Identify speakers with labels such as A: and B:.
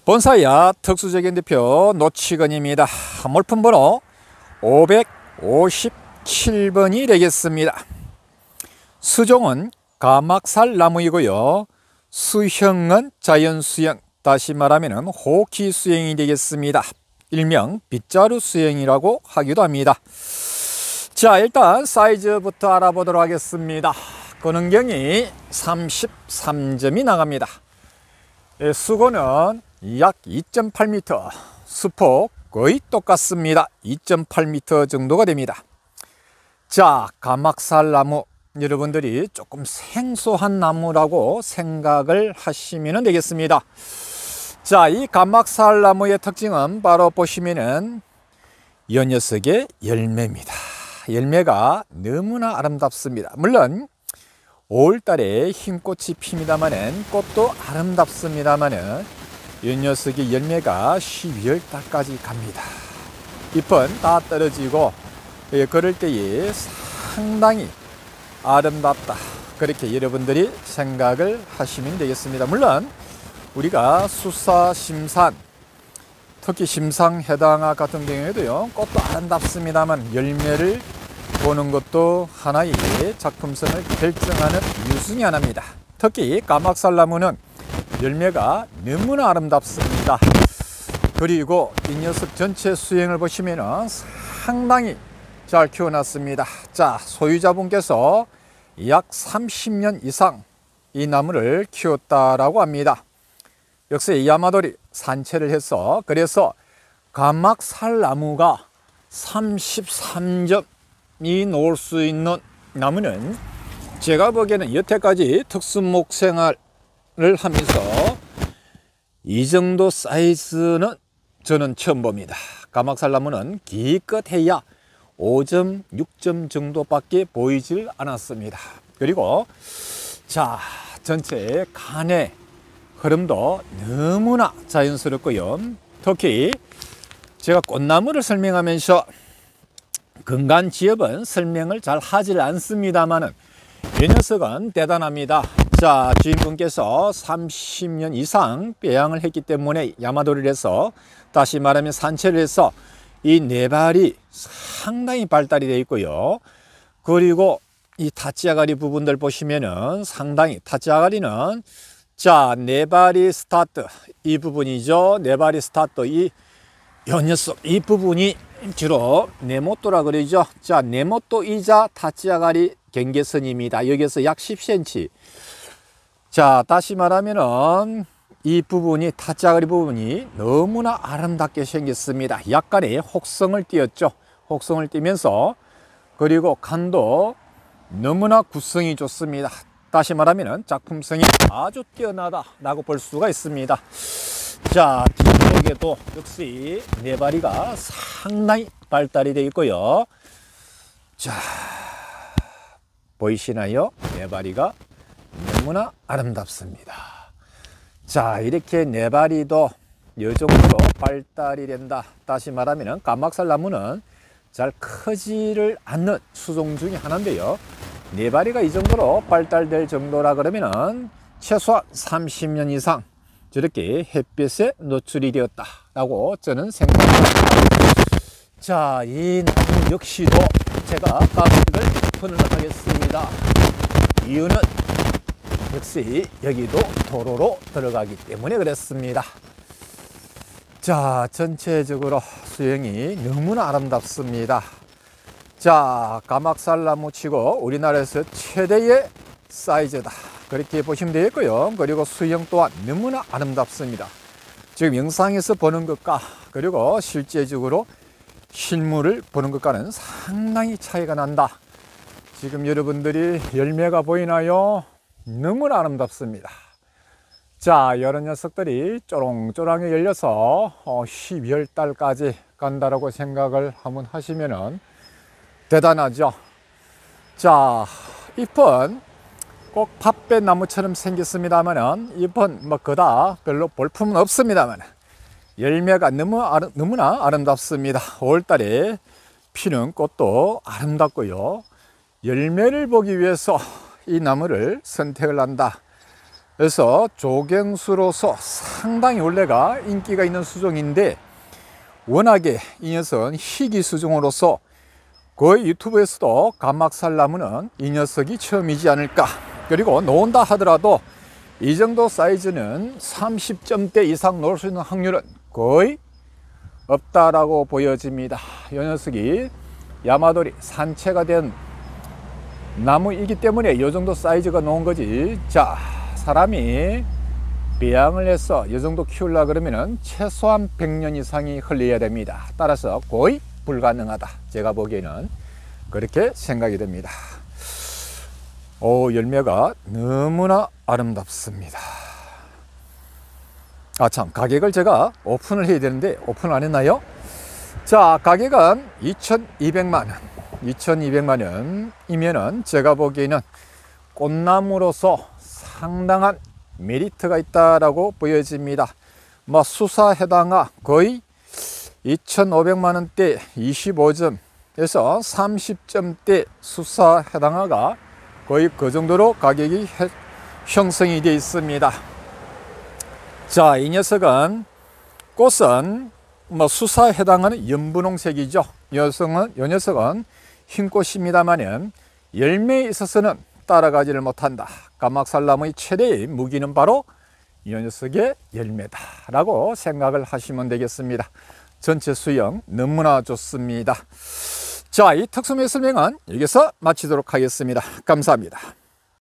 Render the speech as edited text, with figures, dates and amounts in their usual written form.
A: 본사야 특수적인 대표 노치근입니다. 몰품번호 557번이 되겠습니다. 수종은 가막살 나무이고요. 수형은 자연수형, 다시 말하면 호키수형이 되겠습니다. 일명 빗자루 수형이라고 하기도 합니다. 자, 일단 사이즈부터 알아보도록 하겠습니다. 권은경이 33점이 나갑니다. 수고는 약 2.8m, 수폭 거의 똑같습니다. 2.8m 정도가 됩니다. 자, 가막살 나무, 여러분들이 조금 생소한 나무라고 생각을 하시면 되겠습니다. 자, 이 가막살 나무의 특징은 바로 보시면은 이 녀석의 열매입니다. 열매가 너무나 아름답습니다. 물론 5월달에 흰 꽃이 핍니다마는 꽃도 아름답습니다마는 이 녀석의 열매가 12월달까지 갑니다. 잎은 다 떨어지고 그럴 때에 상당히 아름답다, 그렇게 여러분들이 생각을 하시면 되겠습니다. 물론 우리가 수사, 심산, 특히 심상해당화 같은 경우에도요, 꽃도 아름답습니다만 열매를 보는 것도 하나의 작품성을 결정하는 이유 중에 하나입니다. 특히 가막살 나무는 열매가 너무나 아름답습니다. 그리고 이 녀석 전체 수행을 보시면 상당히 잘 키워놨습니다. 자, 소유자분께서 약 30년 이상 이 나무를 키웠다라고 합니다. 역시 야마도리 산채를 해서, 그래서 가막살 나무가 33점이 놓을 수 있는 나무는 제가 보기에는 여태까지 특수목 생활을 하면서 이 정도 사이즈는 저는 처음 봅니다. 가막살 나무는 기껏해야 5점, 6점 정도밖에 보이질 않았습니다. 그리고 자, 전체 간의 흐름도 너무나 자연스럽고요. 특히 제가 꽃나무를 설명하면서 근간지엽은 설명을 잘 하질 않습니다만은 이 녀석은 대단합니다. 자, 주인분께서 30년 이상 배양을 했기 때문에 야마도리를 해서, 다시 말하면 산채를 해서 이 네발이 상당히 발달이 되어 있고요. 그리고 이 타치아가리 부분들 보시면은 상당히, 타치아가리는 자, 네발이 스타트, 이 부분이죠. 네발이 스타트, 이 녀석, 이 부분이 주로 네모토라 그러죠. 자, 네모토이자 타치아가리 경계선입니다. 여기서 약 10cm. 자, 다시 말하면은 이 부분이, 타치아가리 부분이 너무나 아름답게 생겼습니다. 약간의 혹성을 띄었죠. 혹성을 띄면서, 그리고 간도 너무나 구성이 좋습니다. 다시 말하면 작품성이 아주 뛰어나다라고 볼 수가 있습니다. 자, 뒤쪽에도 역시 네바리가 상당히 발달이 되어 있고요. 자, 보이시나요? 네바리가 너무나 아름답습니다. 자, 이렇게 네바리도 이 정도로 발달이 된다. 다시 말하면 가막살 나무는 잘 크지를 않는 수종 중에 하나인데요. 네바리가 이 정도로 발달될 정도라 그러면은 최소한 30년 이상 저렇게 햇빛에 노출이 되었다라고 저는 생각합니다. 자, 이 나무 역시도 제가 가격을 오픈을 하겠습니다. 이유는 역시 여기도 도로로 들어가기 때문에 그렇습니다. 자, 전체적으로 수영이 너무나 아름답습니다. 자, 가막살 나무 치고 우리나라에서 최대의 사이즈다, 그렇게 보시면 되겠고요. 그리고 수형 또한 너무나 아름답습니다. 지금 영상에서 보는 것과 그리고 실제적으로 실물을 보는 것과는 상당히 차이가 난다. 지금 여러분들이 열매가 보이나요? 너무나 아름답습니다. 자, 여러 녀석들이 쪼롱쪼롱하게 열려서 12월 달까지 간다라고 생각을 한번 하시면은 대단하죠. 자, 잎은 꼭 팥배나무처럼 생겼습니다만은 잎은 뭐 그다 별로 볼품은 없습니다만 열매가 너무나 아름답습니다. 5월달에 피는 꽃도 아름답고요. 열매를 보기 위해서 이 나무를 선택을 한다. 그래서 조경수로서 상당히 원래가 인기가 있는 수종인데 워낙에 이 녀석은 희귀 수종으로서 거의 유튜브에서도 감막살나무는 이 녀석이 처음이지 않을까. 그리고 놓은다 하더라도 이 정도 사이즈는 30점대 이상 놓을 수 있는 확률은 거의 없다라고 보여집니다. 이 녀석이 야마도리 산채가 된 나무이기 때문에 이 정도 사이즈가 놓은 거지. 자, 사람이 배양을 해서 이 정도 키우려 그러면은 최소한 100년 이상이 흘러야 됩니다. 따라서 거의 불가능하다. 제가 보기에는 그렇게 생각이 됩니다. 열매가 너무나 아름답습니다. 참, 가격을 제가 오픈을 해야 되는데 오픈을 안 했나요? 자, 가격은 2,200만 원. 2,200만 원이면은 제가 보기에는 꽃나무로서 상당한 메리트가 있다라고 보여집니다. 수사해당화 거의 2,500만 원대 25점에서 30점대 수사해당화가 거의 그 정도로 가격이 형성이 되어 있습니다. 자, 이 녀석은 꽃은 수사해당하는 연분홍색이죠. 이 녀석은 흰 꽃입니다만은 열매에 있어서는 따라가지를 못한다. 감막살나무의 최대의 무기는 바로 이 녀석의 열매다 라고 생각을 하시면 되겠습니다. 전체 수영 너무나 좋습니다. 자, 이 특수매 설명은 여기서 마치도록 하겠습니다. 감사합니다.